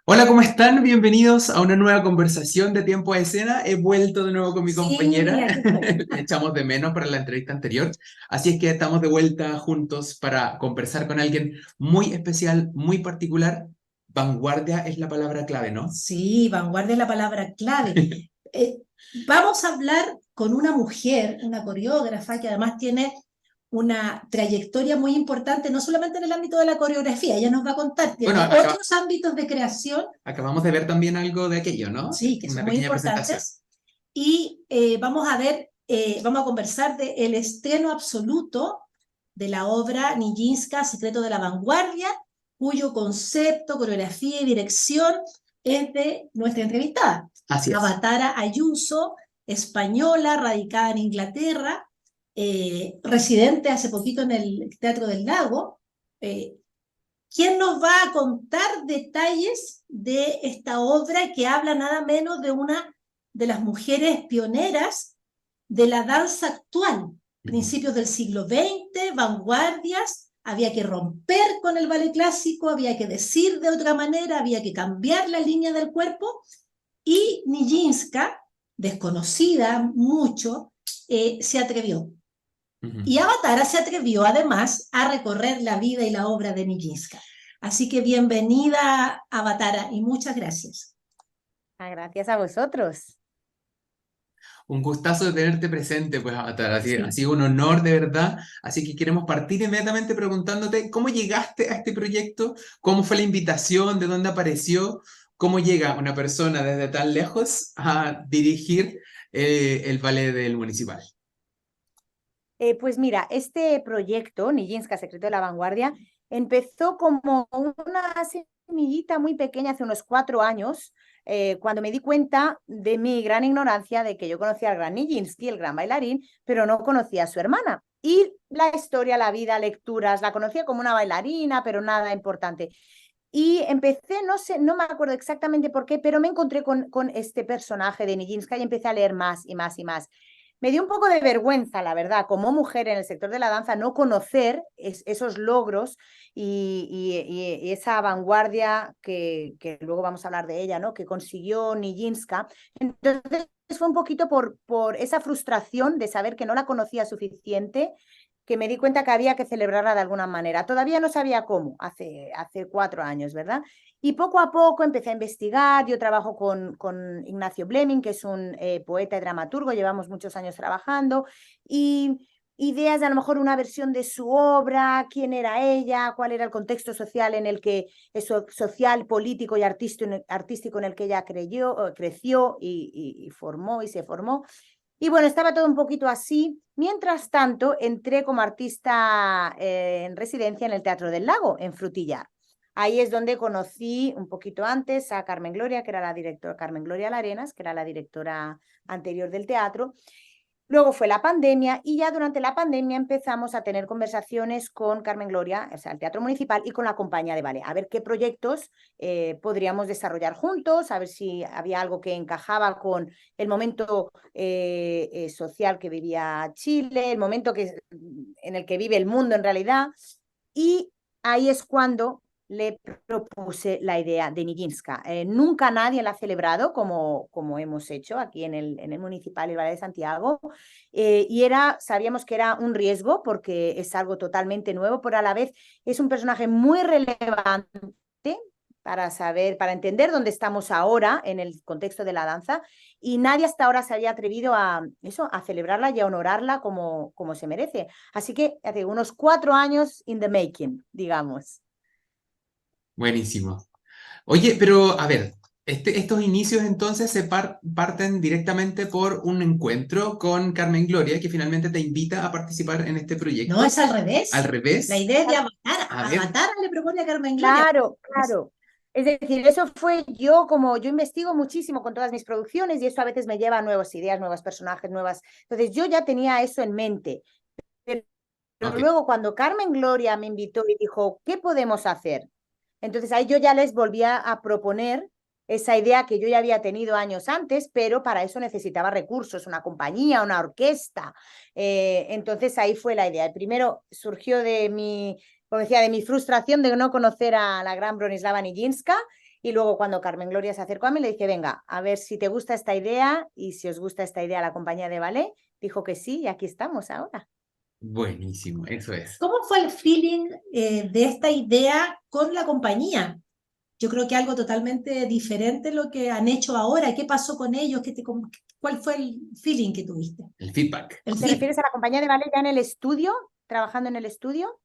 Hola, ¿cómo están? Bienvenidos a una nueva conversación de Tiempo de Escena. He vuelto de nuevo con mi Sí, compañera. aquí estoy. Le echamos de menos para la entrevista anterior. Así es que estamos de vuelta juntos para conversar con alguien muy especial, muy particular. Vanguardia es la palabra clave, ¿no? Sí, vanguardia es la palabra clave. Eh, Vamos a hablar con una mujer, una coreógrafa que además tiene una trayectoria muy importante, no solamente en el ámbito de la coreografía, ella nos va a contar, Bueno, tiene otros ámbitos de creación, acabamos de ver también algo de aquello, ¿no? sí, que son Una muy pequeña presentación. importantes, y vamos a ver, vamos a conversar del estreno absoluto de la obra Nijinská, Secreto de la Vanguardia, cuyo concepto, coreografía y dirección es de nuestra entrevistada, Así es. Avatara Ayuso, española, radicada en Inglaterra, residente hace poquito en el Teatro del Lago, eh, quien nos va a contar detalles de esta obra que habla nada menos de una de las mujeres pioneras de la danza actual, Ujú. principios del siglo XX, vanguardias, había que romper con el ballet clásico, había que decir de otra manera, había que cambiar la línea del cuerpo, y Nijinská, desconocida mucho, se atrevió. Ujú. Y Avatara se atrevió además a recorrer la vida y la obra de Nijinská. Así que bienvenida, Avatara, y muchas gracias. Gracias a vosotros. Un gustazo de tenerte presente, pues, Avatar. Ha Sí. sido un honor de verdad. Así que queremos partir inmediatamente preguntándote cómo llegaste a este proyecto, cómo fue la invitación, de dónde apareció, cómo llega una persona desde tan lejos a dirigir el ballet del municipal. Pues mira, este proyecto, Nijinská, Secreto de la Vanguardia, empezó como una semillita muy pequeña hace unos 4 años, cuando me di cuenta de mi gran ignorancia de que yo conocía al gran Nijinsky, el gran bailarín, pero no conocía a su hermana. Y la historia, la vida, lecturas, la conocía como una bailarina, pero nada importante. Y empecé, no sé, no me acuerdo exactamente por qué, pero me encontré con este personaje de Nijinská y empecé a leer más y más y más. Me dio un poco de vergüenza, la verdad, como mujer en el sector de la danza, no conocer esos logros y esa vanguardia que luego vamos a hablar de ella, ¿no? Que consiguió Nijinská. Entonces fue un poquito por esa frustración de saber que no la conocía suficiente, que me di cuenta que había que celebrarla de alguna manera. Todavía no sabía cómo, hace 4 años, ¿verdad? Y poco a poco empecé a investigar. Yo trabajo con Ignacio Bleming, que es un poeta y dramaturgo, llevamos muchos años trabajando, y ideas de a lo mejor una versión de su obra, quién era ella, cuál era el contexto social en el que, eso, social, político y artístico en el que ella creció y formó y se formó. Y bueno, estaba todo un poquito así. Mientras tanto, entré como artista en residencia en el Teatro del Lago, en Frutillar. Ahí es donde conocí un poquito antes a Carmen Gloria, que era la directora, Carmen Gloria Larenas, que era la directora anterior del teatro. Luego fue la pandemia y ya durante la pandemia empezamos a tener conversaciones con Carmen Gloria, o sea, el Teatro Municipal, y con la compañía de ballet, a ver qué proyectos podríamos desarrollar juntos, a ver si había algo que encajaba con el momento social que vivía Chile, el momento en el que vive el mundo en realidad. Y ahí es cuando le propuse la idea de Nijinská. Nunca nadie la ha celebrado como hemos hecho aquí en el Municipal y el Ballet de Santiago. Y sabíamos que era un riesgo porque es algo totalmente nuevo, pero a la vez es un personaje muy relevante para entender dónde estamos ahora en el contexto de la danza, y nadie hasta ahora se había atrevido a celebrarla y a honorarla como se merece. Así que hace unos 4 años in the making, digamos. Buenísimo. Oye, pero a ver, estos inicios entonces parten directamente por un encuentro con Carmen Gloria, que finalmente te invita a participar en este No, proyecto. es al Al revés. La revés, idea es de Avatara. a ver. Avatara le propone a Carmen Gloria. Claro, claro. Es decir, eso fue como yo investigo muchísimo con todas mis producciones y eso a veces me lleva a nuevas ideas, nuevos personajes, nuevas. Entonces yo ya tenía eso en mente. Pero Ok. luego cuando Carmen Gloria me invitó y dijo, ¿qué podemos hacer? Entonces ahí yo ya les volvía a proponer esa idea que yo ya había tenido años antes, pero para eso necesitaba recursos, una compañía, una orquesta. Entonces ahí fue la idea. Primero surgió como decía, de mi frustración de no conocer a la gran Bronislava Nijinská, Y luego cuando Carmen Gloria se acercó a mí, le dije, venga, a ver si te gusta esta idea y si os gusta esta idea la compañía de ballet. Dijo que sí y aquí estamos ahora. Buenísimo, eso es. ¿Cómo fue el feeling de esta idea con la compañía? Yo creo que algo totalmente diferente lo que han hecho ahora. ¿Qué pasó con ellos? ¿Cuál fue el feeling que tuviste? El feedback. El ¿Te feedback. refieres a la compañía de ballet ya en el estudio, trabajando en el estudio?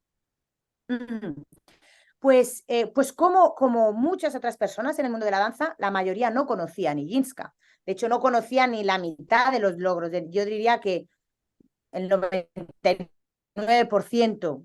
Pues como muchas otras personas en el mundo de la danza, la mayoría no conocía a Nijinská. De hecho, no conocía ni la mitad de los logros. Yo diría que el 99%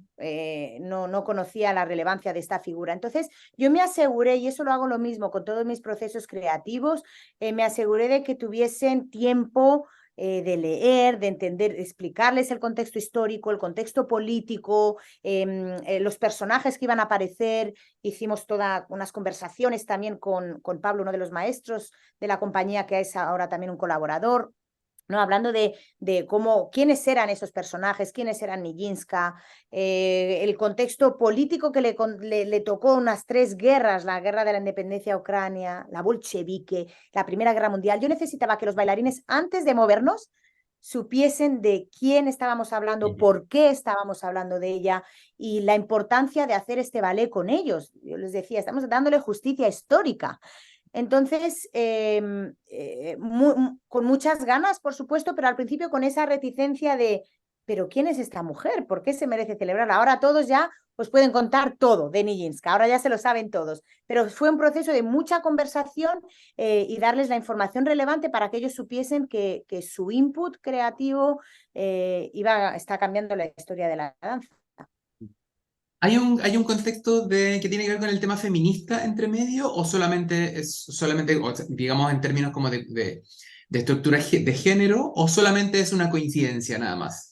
no conocía la relevancia de esta figura. Entonces, yo me aseguré, y eso lo hago lo mismo con todos mis procesos creativos, me aseguré de que tuviesen tiempo de leer, de entender, de explicarles el contexto histórico, el contexto político, los personajes que iban a aparecer. Hicimos todas unas conversaciones también con Pablo, uno de los maestros de la compañía, que es ahora también un colaborador, ¿no? Hablando de quiénes eran esos personajes, quiénes eran Nijinská, el contexto político que le tocó unas 3 guerras, la guerra de la independencia de Ucrania, la bolchevique, la Primera Guerra Mundial. Yo necesitaba que los bailarines, antes de movernos, supiesen de quién estábamos hablando, por qué estábamos hablando de ella y la importancia de hacer este ballet con ellos. Yo les decía, estamos dándole justicia histórica. Entonces, con muchas ganas, por supuesto, pero al principio con esa reticencia de, ¿pero quién es esta mujer? ¿Por qué se merece celebrarla? Ahora todos ya pues pueden contar todo de Nijinská, ahora ya se lo saben todos, pero fue un proceso de mucha conversación y darles la información relevante para que ellos supiesen que su input creativo está cambiando la historia de la danza. ¿Hay un contexto que tiene que ver con el tema feminista entre medio o solamente o sea, digamos en términos como de estructura de género o solamente es una coincidencia nada más?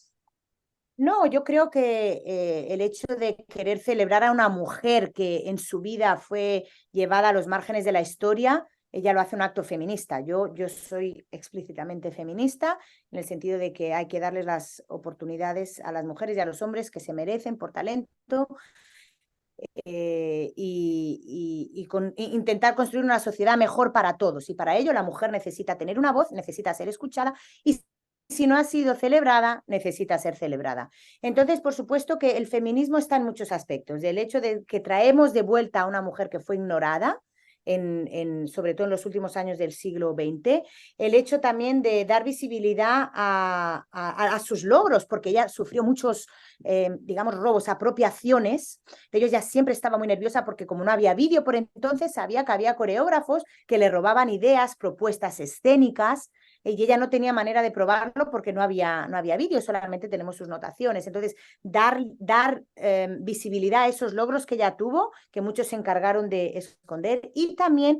No, yo creo que el hecho de querer celebrar a una mujer que en su vida fue llevada a los márgenes de la historia, ella lo hace un acto feminista. Yo soy explícitamente feminista en el sentido de que hay que darles las oportunidades a las mujeres y a los hombres que se merecen por talento intentar construir una sociedad mejor para todos. Y para ello la mujer necesita tener una voz, necesita ser escuchada y si no ha sido celebrada, necesita ser celebrada. Entonces, por supuesto que el feminismo está en muchos aspectos. Del hecho de que traemos de vuelta a una mujer que fue ignorada, sobre todo en los últimos años del siglo XX, el hecho también de dar visibilidad a sus logros, porque ella sufrió muchos, digamos, robos, apropiaciones. Ellos ya siempre estaba muy nerviosa porque como no había vídeo por entonces, sabía que había coreógrafos que le robaban ideas, propuestas escénicas, y ella no tenía manera de probarlo porque no había vídeo, solamente tenemos sus notaciones. Entonces, dar visibilidad a esos logros que ella tuvo, que muchos se encargaron de esconder, y también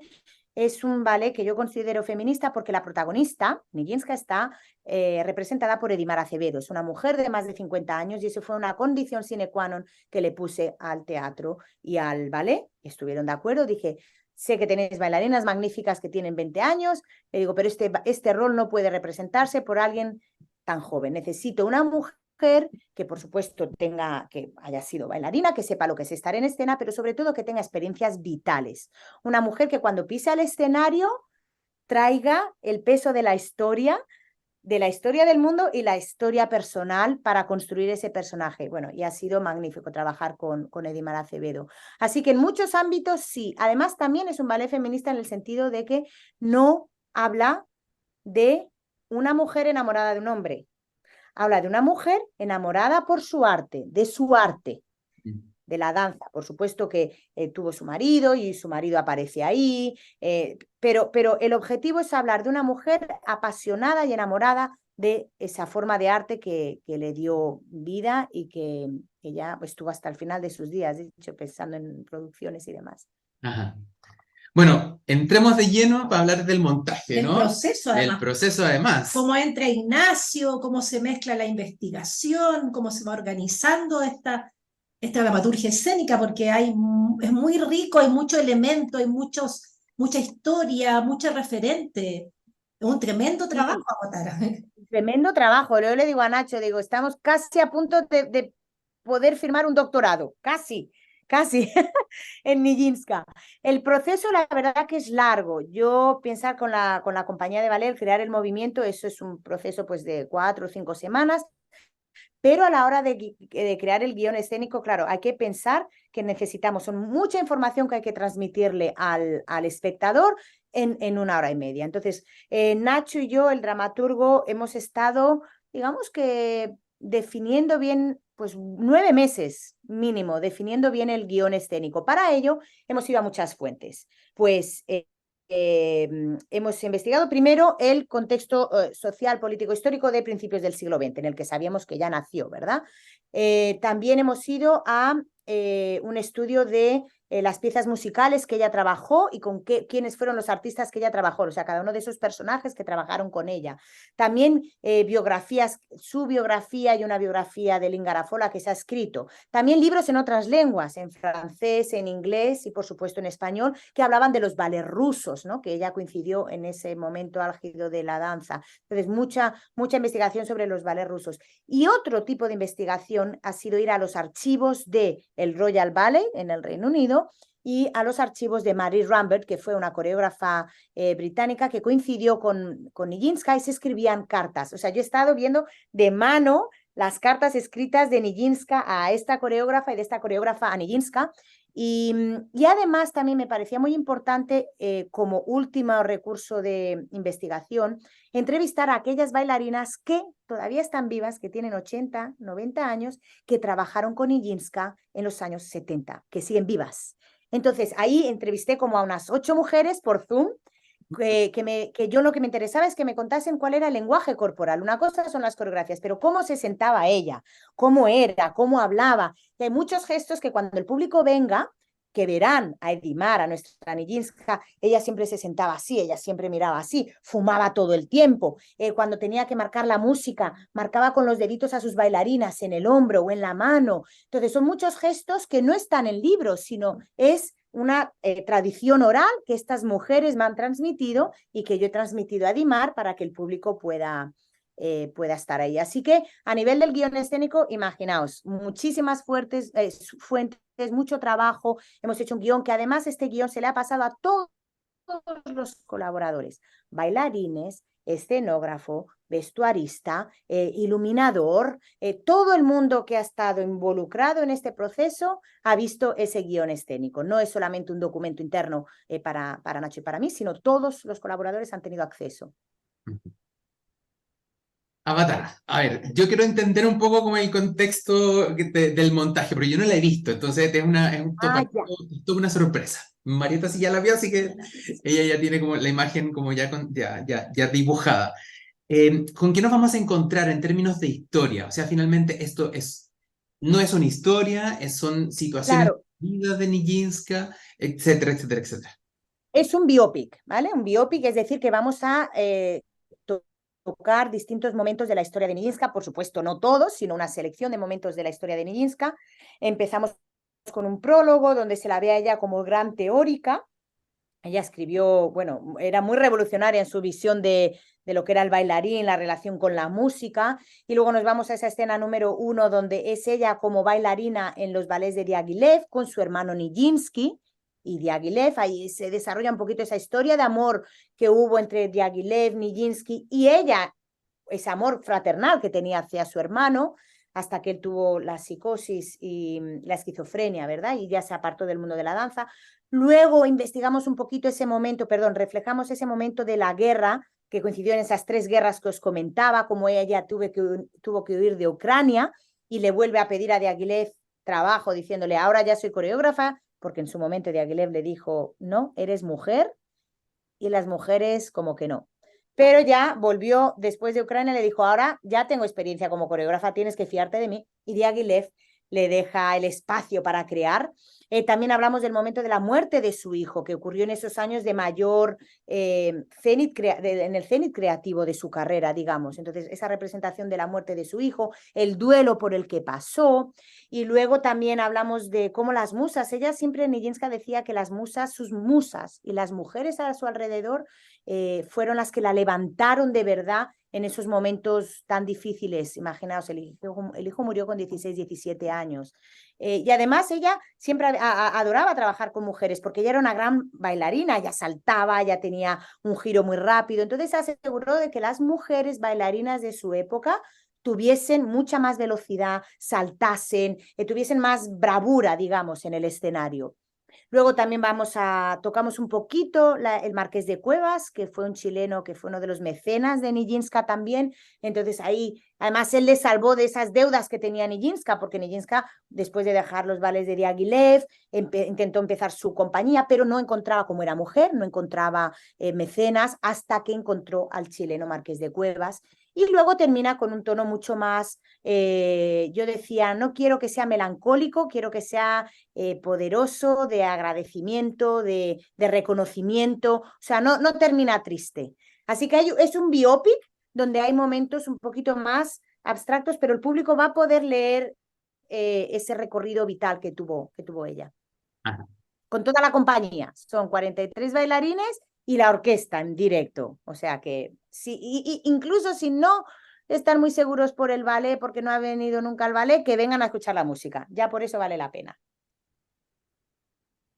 es un ballet que yo considero feminista porque la protagonista, Nijinská, está representada por Edimar Acevedo. Es una mujer de más de 50 años y eso fue una condición sine qua non que le puse al teatro y al ballet. Estuvieron de acuerdo, dije, sé que tenéis bailarinas magníficas que tienen 20 años, le digo, pero este rol no puede representarse por alguien tan joven. Necesito una mujer que por supuesto que haya sido bailarina, que sepa lo que es estar en escena, pero sobre todo que tenga experiencias vitales. Una mujer que cuando pisa el escenario traiga el peso de la historia del mundo y la historia personal para construir ese personaje. Bueno, y ha sido magnífico trabajar con Edimar Acevedo. Así que en muchos ámbitos sí. Además también es un ballet feminista en el sentido de que no habla de una mujer enamorada de un hombre. Habla de una mujer enamorada por su arte, de su arte, de la danza. Por supuesto que tuvo su marido y su marido aparece ahí, pero el objetivo es hablar de una mujer apasionada y enamorada de esa forma de arte que le dio vida y que ella estuvo hasta el final de sus días, de hecho, pensando en producciones y demás. Ajá. Bueno, entremos de lleno para hablar del montaje, Del ¿no? proceso, además. Del proceso, además. Cómo entra Ignacio, cómo se mezcla la investigación, cómo se va organizando esta dramaturgia escénica, porque es muy rico, hay mucho elemento, hay mucha historia, mucho referente. Es un tremendo trabajo, Agotara. Tremendo trabajo. Yo le digo a Nacho, digo, estamos casi a punto de poder firmar un doctorado, casi. casi, en Nijinska. El proceso, la verdad que es largo. Yo pensar con la compañía de ballet, crear el movimiento, eso es un proceso pues de 4 o 5 semanas. Pero a la hora de crear el guión escénico, claro, hay que pensar que necesitamos mucha información que hay que transmitirle al espectador en 1 hora y media. Entonces, Nacho y yo, el dramaturgo, hemos estado, digamos que definiendo bien, pues 9 meses mínimo, definiendo bien el guión escénico. Para ello, hemos ido a muchas fuentes. Pues hemos investigado primero el contexto social, político, histórico de principios del siglo XX, en el que sabíamos que ya nació, ¿verdad? También hemos ido a un estudio de las piezas musicales que ella trabajó y con quiénes fueron los artistas que ella trabajó, o sea, cada uno de esos personajes que trabajaron con ella. También biografías, su biografía y una biografía de Lin Garafola que se ha escrito. También libros en otras lenguas, en francés, en inglés y por supuesto en español, que hablaban de los ballets rusos, ¿no? Que ella coincidió en ese momento álgido de la danza. Entonces, mucha investigación sobre los ballets rusos. Y otro tipo de investigación ha sido ir a los archivos del Royal Ballet en el Reino Unido y a los archivos de Marie Rambert, que fue una coreógrafa británica que coincidió con Nijinska y se escribían cartas. O sea, yo he estado viendo de mano las cartas escritas de Nijinska a esta coreógrafa y de esta coreógrafa a Nijinska. Y además también me parecía muy importante, como último recurso de investigación, entrevistar a aquellas bailarinas que todavía están vivas, que tienen 80, 90 años, que trabajaron con Nijinska en los años 70, que siguen vivas. Entonces, ahí entrevisté como a unas 8 mujeres por Zoom, que yo lo que me interesaba es que me contasen cuál era el lenguaje corporal. Una cosa son las coreografías, pero cómo se sentaba ella, cómo era, cómo hablaba. Y hay muchos gestos que cuando el público venga, que verán a Edimar, a nuestra Nijinska, ella siempre se sentaba así, ella siempre miraba así, fumaba todo el tiempo. Cuando tenía que marcar la música, marcaba con los deditos a sus bailarinas en el hombro o en la mano. Entonces son muchos gestos que no están en libros, sino es una tradición oral que estas mujeres me han transmitido y que yo he transmitido a Edimar para que el público pueda estar ahí. Así que a nivel del guión escénico, imaginaos, muchísimas fuentes, fuentes, mucho trabajo. Hemos hecho un guión que además este guión se le ha pasado a todos los colaboradores, bailarines, escenógrafo, vestuarista, iluminador, todo el mundo que ha estado involucrado en este proceso ha visto ese guión escénico. No es solamente un documento interno para Nacho y para mí, sino todos los colaboradores han tenido acceso. Avatar. A ver, yo quiero entender un poco como el contexto del montaje, pero yo no la he visto, entonces Ah, ya. es toda una sorpresa. Marieta sí ya la vio, así que ella ya tiene como la imagen como ya dibujada. ¿Con qué nos vamos a encontrar en términos de historia? O sea, finalmente no es una historia, son situaciones Claro, vidas de Nijinska, etcétera, etcétera, etcétera. es un biopic, ¿vale? Un biopic es decir que vamos a tocar distintos momentos de la historia de Nijinska, por supuesto no todos, sino una selección de momentos de la historia de Nijinska. Empezamos con un prólogo donde se la ve a ella como gran teórica. Ella escribió, bueno, era muy revolucionaria en su visión de lo que era el bailarín, la relación con la música, y luego nos vamos a esa escena número 1 donde es ella como bailarina en los ballets de Diaghilev con su hermano Nijinsky, y Diaghilev, ahí se desarrolla un poquito esa historia de amor que hubo entre Diaghilev, Nijinsky y ella, ese amor fraternal que tenía hacia su hermano, hasta que él tuvo la psicosis y la esquizofrenia, ¿verdad? Y ya se apartó del mundo de la danza. Luego investigamos un poquito ese momento, perdón, reflejamos ese momento de la guerra, que coincidió en esas 3 guerras que os comentaba, como ella tuvo que huir de Ucrania y le vuelve a pedir a Diaghilev trabajo, diciéndole, ahora ya soy coreógrafa, porque en su momento Diaghilev le dijo, no, eres mujer, y las mujeres como que no. Pero ya volvió después de Ucrania, le dijo, ahora ya tengo experiencia como coreógrafa, tienes que fiarte de mí. Y Diaghilev le deja el espacio para crear. También hablamos del momento de la muerte de su hijo, que ocurrió en esos años de mayor en el cenit creativo de su carrera, digamos. Entonces, esa representación de la muerte de su hijo, el duelo por el que pasó. Y luego también hablamos de cómo las musas, ella siempre, Nijinska decía que las musas, sus musas y las mujeres a su alrededor fueron las que la levantaron de verdad en esos momentos tan difíciles. Imaginaos, el hijo murió con 16, 17 años. Y además ella siempre adoraba trabajar con mujeres porque ella era una gran bailarina, ella saltaba, ella tenía un giro muy rápido. Entonces se aseguró de que las mujeres bailarinas de su época tuviesen mucha más velocidad, saltasen, tuviesen más bravura, digamos, en el escenario. Luego también tocamos un poquito el Marqués de Cuevas, que fue un chileno que fue uno de los mecenas de Nijinská también. Entonces ahí, además, él le salvó de esas deudas que tenía Nijinská, porque Nijinská, después de dejar los ballets de Diaghilev, intentó empezar su compañía, pero no encontraba, como era mujer, no encontraba mecenas hasta que encontró al chileno Marqués de Cuevas. Y luego termina con un tono mucho más, yo decía, no quiero que sea melancólico, quiero que sea poderoso, de agradecimiento, de reconocimiento, o sea, no termina triste. Así que es un biopic donde hay momentos un poquito más abstractos, pero el público va a poder leer ese recorrido vital que tuvo ella. Ajá. Con toda la compañía, son 43 bailarines y la orquesta en directo, o sea que incluso si no están muy seguros por el ballet, porque no ha venido nunca al ballet, que vengan a escuchar la música, ya por eso vale la pena.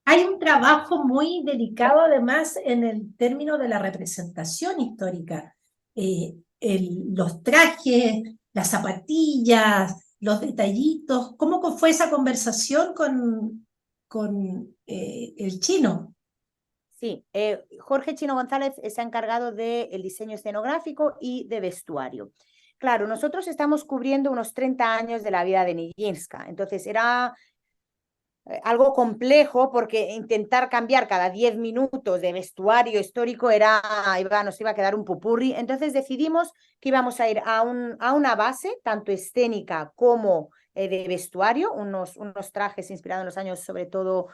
Hay un trabajo muy delicado además en el término de la representación histórica. Los trajes, las zapatillas, los detallitos. ¿Cómo fue esa conversación con el chino? Sí, Jorge Chino González se ha encargado del diseño escenográfico y de vestuario. Claro, nosotros estamos cubriendo unos 30 años de la vida de Nijinská, entonces era algo complejo porque intentar cambiar cada 10 minutos de vestuario histórico nos iba a quedar un pupurri. Entonces decidimos que íbamos a ir a una base, tanto escénica como de vestuario, unos trajes inspirados en los años, sobre todo,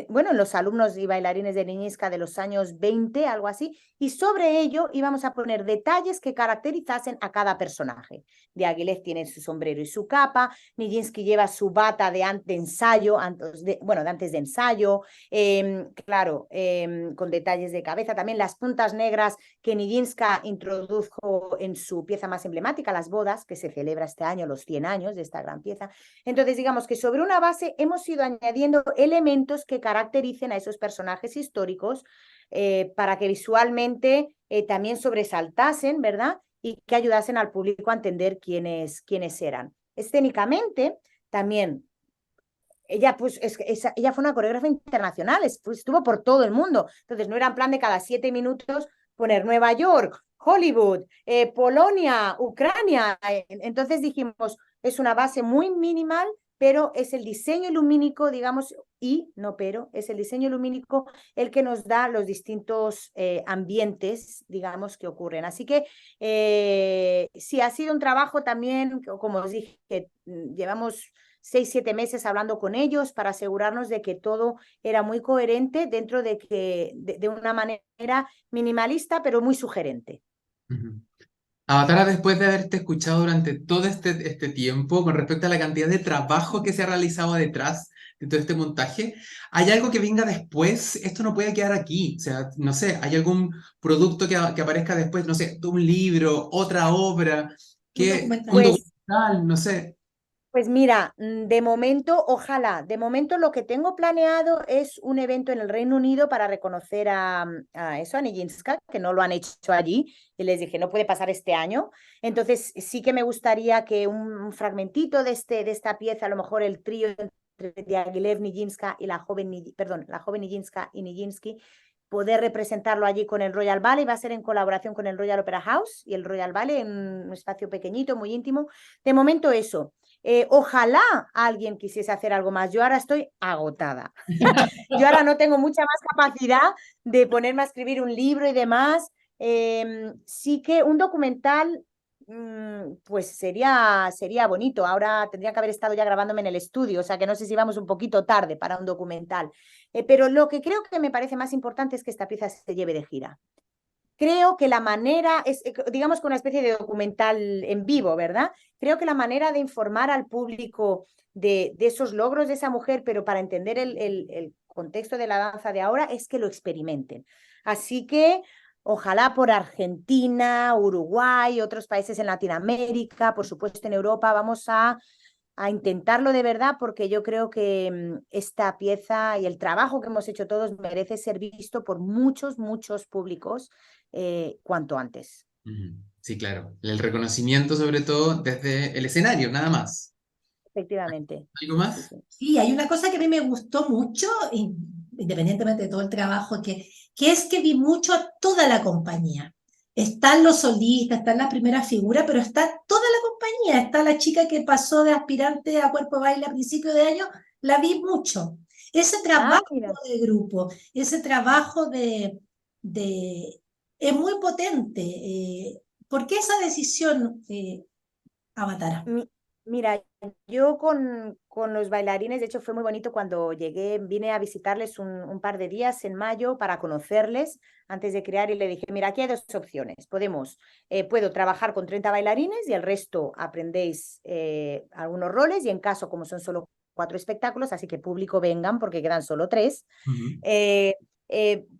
bueno, en los alumnos y bailarines de Nijinská de los años 20, algo así, y sobre ello íbamos a poner detalles que caracterizasen a cada personaje. Diaghilev tiene su sombrero y su capa, Nijinsky lleva su bata de ensayo, de antes de ensayo, claro, con detalles de cabeza, también las puntas negras que Nijinská introdujo en su pieza más emblemática, las bodas, que se celebra este año, los 100 años de esta gran pieza. Entonces, digamos que sobre una base hemos ido añadiendo elementos que caractericen a esos personajes históricos para que visualmente también sobresaltasen, ¿verdad? Y que ayudasen al público a entender quiénes eran. Escénicamente, también, ella fue una coreógrafa internacional, estuvo por todo el mundo, entonces no era en plan de cada 7 minutos poner Nueva York, Hollywood, Polonia, Ucrania. Entonces dijimos, es una base muy minimal, pero es el diseño lumínico, digamos, es el diseño lumínico el que nos da los distintos ambientes, digamos, que ocurren. Así que sí, ha sido un trabajo también, como os dije, llevamos 6, 7 meses hablando con ellos para asegurarnos de que todo era muy coherente dentro de una manera minimalista, pero muy sugerente. Avatara, después de haberte escuchado durante todo este tiempo con respecto a la cantidad de trabajo que se ha realizado detrás de todo este montaje, ¿hay algo que venga después? Esto no puede quedar aquí. O sea, no sé, ¿hay algún producto que aparezca después? No sé, un libro, otra obra, Un un documental. documental, no sé. Pues mira, de momento, ojalá, de momento lo que tengo planeado es un evento en el Reino Unido para reconocer a Nijinská, que no lo han hecho allí, y les dije, no puede pasar este año. Entonces sí que me gustaría que un fragmentito de esta pieza, a lo mejor el trío entre Diaghilev, Nijinská y la joven Nijinská y Nijinsky, poder representarlo allí con el Royal Ballet. Va a ser en colaboración con el Royal Opera House y el Royal Ballet en un espacio pequeñito, muy íntimo. De momento eso. Ojalá alguien quisiese hacer algo más. Yo ahora estoy agotada. Yo ahora no tengo mucha más capacidad de ponerme a escribir un libro y demás. Sí que un documental, pues sería bonito. Ahora tendría que haber estado ya grabándome en el estudio, o sea que no sé si vamos un poquito tarde para un documental. Pero lo que creo que me parece más importante es que esta pieza se lleve de gira. Creo que la manera es, digamos, con una especie de documental en vivo, ¿verdad? Creo que la manera de informar al público de esos logros de esa mujer, pero para entender el contexto de la danza de ahora, es que lo experimenten. Así que Ojalá por Argentina, Uruguay, otros países en Latinoamérica, por supuesto en Europa. Vamos a intentarlo de verdad porque yo creo que esta pieza y el trabajo que hemos hecho todos merece ser visto por muchos, muchos públicos cuanto antes. Sí, claro. El reconocimiento sobre todo desde el escenario, nada más. Efectivamente. ¿Algo Sí, más? sí. Sí, hay una cosa que a mí me gustó mucho, independientemente de todo el trabajo, que es que vi mucho a toda la compañía. Están los solistas, están las primeras figuras, pero está toda la compañía. Está la chica que pasó de aspirante a cuerpo de baile a principio de año, la vi mucho. Ese Ah, trabajo mira. de grupo, ese trabajo de es muy potente. ¿Por qué esa decisión, Avatar? Mira, yo con los bailarines, de hecho fue muy bonito cuando llegué, vine a visitarles un par de días en mayo para conocerles antes de crear y le dije, mira, aquí hay dos opciones. Puedo trabajar con 30 bailarines y el resto aprendéis algunos roles y en caso, como son solo 4 espectáculos, así que público vengan porque quedan solo 3,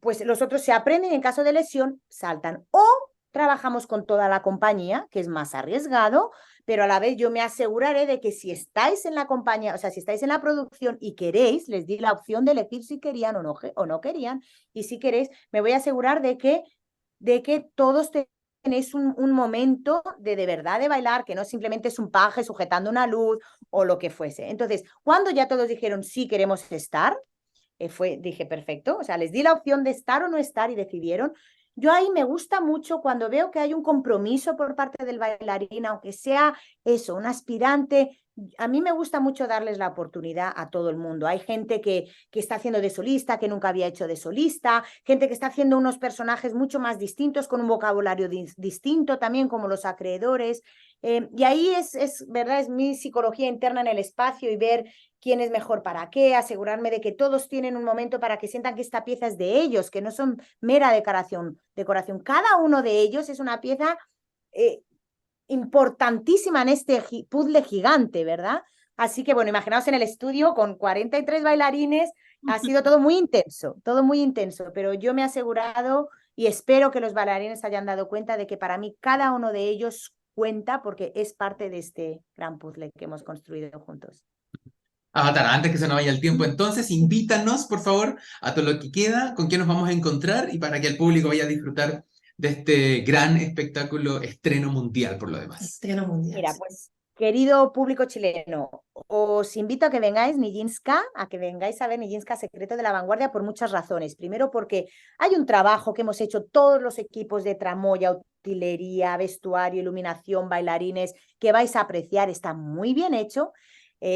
pues los otros se aprenden y en caso de lesión saltan. O trabajamos con toda la compañía, que es más arriesgado, pero a la vez yo me aseguraré de que si estáis en la compañía, o sea, si estáis en la producción y queréis, les di la opción de elegir si querían o no querían, y si queréis, me voy a asegurar de que todos tenéis un momento de verdad de bailar, que no simplemente es un paje sujetando una luz o lo que fuese. Entonces, cuando ya todos dijeron sí queremos estar, dije, perfecto, o sea, les di la opción de estar o no estar y decidieron. Yo ahí me gusta mucho cuando veo que hay un compromiso por parte del bailarín, aunque sea eso, un aspirante. A mí me gusta mucho darles la oportunidad a todo el mundo. Hay gente que está haciendo de solista, que nunca había hecho de solista, gente que está haciendo unos personajes mucho más distintos, con un vocabulario distinto también, como los acreedores. Y ahí verdad, es mi psicología interna en el espacio y ver quién es mejor para qué, asegurarme de que todos tienen un momento para que sientan que esta pieza es de ellos, que no son mera decoración. Cada uno de ellos es una pieza importantísima en este puzzle gigante, ¿verdad? Así que, bueno, imaginaos en el estudio con 43 bailarines, ha sido todo muy intenso, pero yo me he asegurado y espero que los bailarines hayan dado cuenta de que para mí cada uno de ellos cuenta porque es parte de este gran puzzle que hemos construido juntos. Avatar, antes que se nos vaya el tiempo, entonces invítanos, por favor, a todo lo que queda, con qué nos vamos a encontrar y para que el público vaya a disfrutar de este gran espectáculo estreno mundial, por lo demás. Estreno mundial. Mira, pues, querido público chileno, os invito a que vengáis a que vengáis a ver Nijinská Secreto de la Vanguardia por muchas razones. Primero, porque hay un trabajo que hemos hecho todos los equipos de tramoya, utilería, vestuario, iluminación, bailarines, que vais a apreciar, está muy bien hecho.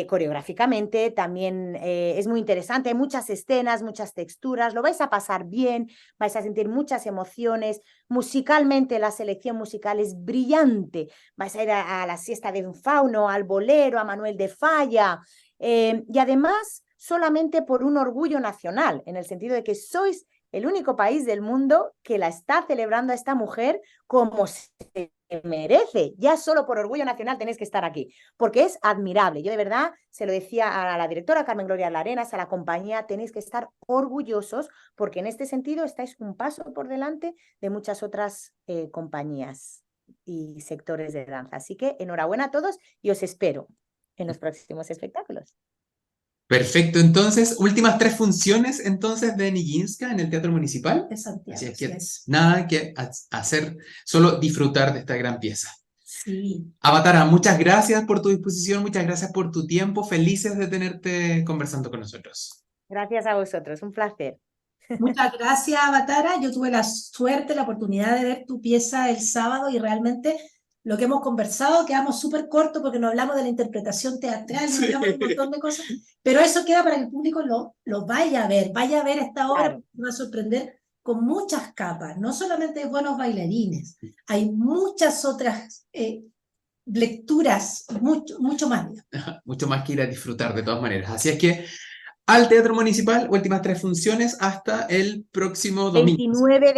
Coreográficamente también es muy interesante, hay muchas escenas, muchas texturas, lo vais a pasar bien, vais a sentir muchas emociones, musicalmente la selección musical es brillante, vais a ir a la siesta de un fauno, al bolero, a Manuel de Falla, y además solamente por un orgullo nacional, en el sentido de que sois el único país del mundo que la está celebrando a esta mujer como se merece. Ya solo por orgullo nacional tenéis que estar aquí, porque es admirable. Yo de verdad se lo decía a la directora Carmen Gloria Larenas, a la compañía, tenéis que estar orgullosos, porque en este sentido estáis un paso por delante de muchas otras compañías y sectores de danza. Así que enhorabuena a todos y os espero en los próximos espectáculos. Perfecto, entonces, últimas 3 funciones entonces de Nijinská en el Teatro Municipal. De Santiago, Así es que es. nada que hacer, solo disfrutar de esta gran pieza. Sí. Avatara, muchas gracias por tu disposición, muchas gracias por tu tiempo, felices de tenerte conversando con nosotros. Gracias a vosotros, un placer. Muchas gracias, Avatara. Yo tuve la suerte, la oportunidad de ver tu pieza el sábado y realmente lo que hemos conversado quedamos súper cortos porque no hablamos de la interpretación teatral, no hablamos de un montón de cosas, pero eso queda para que el público lo vaya a ver esta obra, Claro. porque va a sorprender con muchas capas, no solamente de buenos bailarines, hay muchas otras lecturas, mucho más. Mucho más que ir a disfrutar de todas maneras. Así es que al Teatro Municipal, últimas 3 funciones hasta el próximo domingo. 29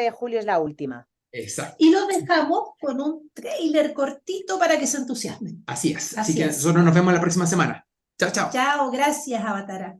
de julio es la última. Exacto. Y los dejamos con un trailer cortito para que se entusiasmen. Así es. Así que nosotros nos vemos la próxima semana. Chao, chao. Chao, gracias, Avatara.